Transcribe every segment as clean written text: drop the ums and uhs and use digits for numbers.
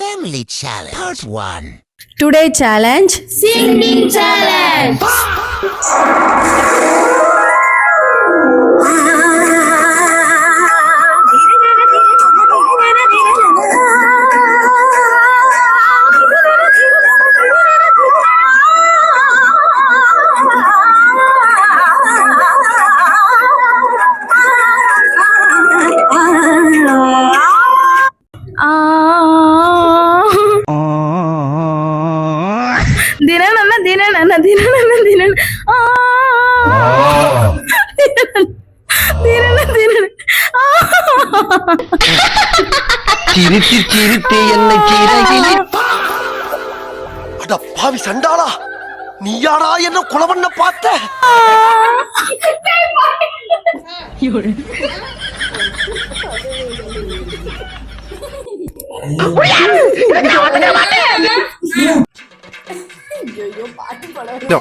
Family Challenge Part 1. Today challenge Singing challenge. அட பாவி சண்டாளா, நீயாடா என்ன கொலை பண்ண பார்த்த?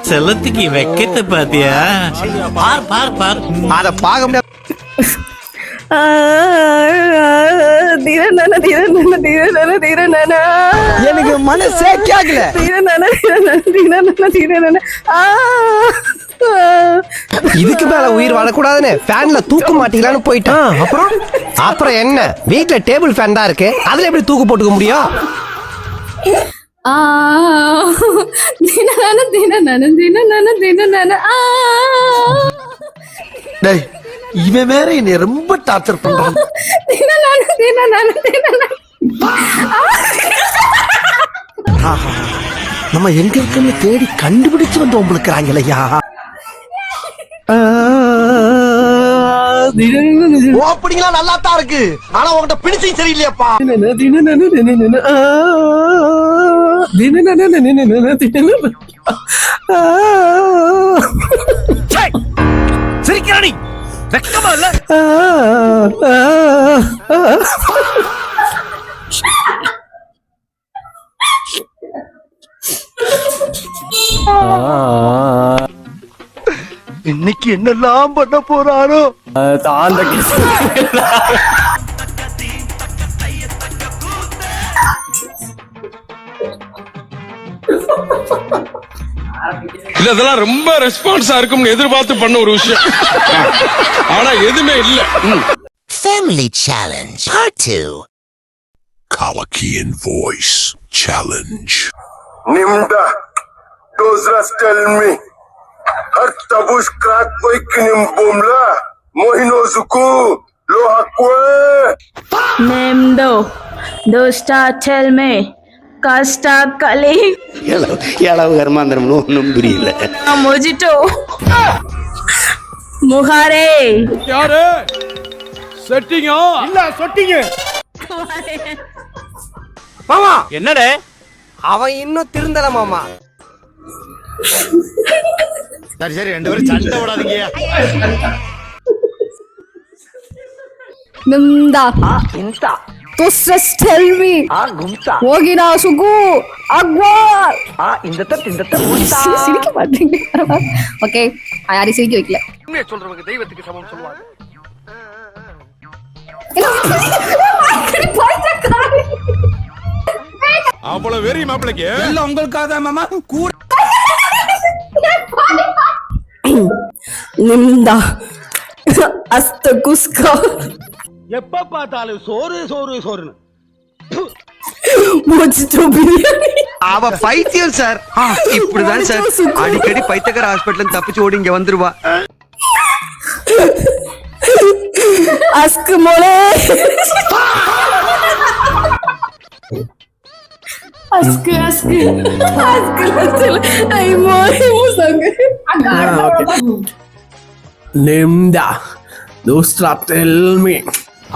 செல்லத்துக்கு வெக்கத்தை பாத்தியா? பார் பார் பார், அத பாக்க முடியாது. எனக்கு மனசே கேக்கல. இதுக்கு மேல உயிர் வாழக்கூடாதுன்னு ஃபேன்ல தூக்க மாட்டீங்களான்னு போயிட்டான். அப்புறம் என்ன, வீட்ல டேபிள் ஃபேன் தான் இருக்கு, அதுல எப்படி தூக்கு போட்டுக்க முடியும்? டேய், இவன் வேற என்னை ரொம்ப டார்ச்சர் பண்றான். நம்ம எங்க இருக்குன்னு தேடி கண்டுபிடிச்சு வந்து உங்களுக்கு ஓப்பனிங்களா நல்லா தான் இருக்கு, ஆனா உங்ககிட்ட பிடிச்சும் சரியில்லையாப்பா. சிரிக்கிறானி வெக்கமா இல்ல? இன்னைக்கு என்னெல்லாம் பண்ண போறாரோ? இல்ல, இதெல்லாம் ரொம்ப ரெஸ்பான்ஸா இருக்கும்னு எதிர்பார்த்து பண்ண ஒரு விஷயம், ஆனா எதுவுமே இல்ல. Family Challenge Part 2. Kalakian Voice Challenge. Nimda, those rats tell me, har tabush krat koi kinim bomla, mohino zuku, lo hakwe. Nemdo, dosta tell me, kasta kali. எளவு கர்மாந்திரம்னு ஒன்றும் புரியல. Mojito, முகாரே. யாரு செட்டிங்கா? இல்ல சொட்டிங்க. மாமா, என்னடே அவன் இன்னும் திருந்தல மாமா. சரி சரி, ரெண்டு பேரும் சண்டை போடாதீங்க. Nimda. Tusras tell me. Ogina sugu agwar. சிரிக்க மாட்டீங்க. ஓகே, யாரையும் சிரிக்க வைக்கல. உண்மையை சொல்றவங்க தெய்வத்துக்கு சமம் சொல்லுவாங்க. அவ்வளவு வெறி மாப்பிளைக்கு எல்லாம் உங்களுக்காக தான் மாமா. நிம்தா அஸ்த குஸ்கா. எப்ப பார்த்தாலும் சோறு சோறு சோறுன்னு. மொஜிட்டோ பிரியாணி. அவ பைத்தியம் சார். இப்படிதான் சார் அடிக்கடி பைத்தியக்கார ஹாஸ்பிட்டல் தப்பிச்சு ஓடி இங்க வந்துருவா. அஸ்கு மோளே. அஸ்கு அஸ்கு அஸ்கு ஐ மோளே முசங்க. நிம்தா, தோஸ்ட்ரா டெல் மீ.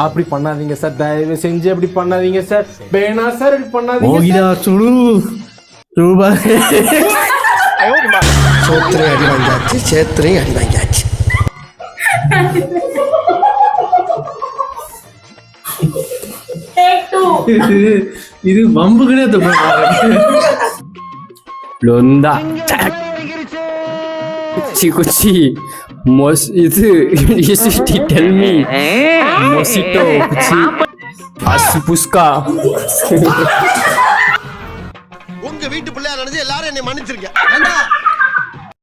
அப்படி பண்ணாதீங்க சார், தயவு செஞ்சு அப்படி பண்ணாதீங்க சார். வேணா சார், இப்படி பண்ணாதீங்க. ஓகிடா சுடு ரூபாய். சோத்திரை அடி வாங்கியாச்சு, சேத்திரை அடி வாங்கியாச்சு. இது வம்புக்குனே லொந்தா குச்சி குச்சி இது tell me mosito kuchi asu puska வீட்டு பிள்ளையா நினைச்சு எல்லாரும் என்னை மன்னிச்சிருக்கேன்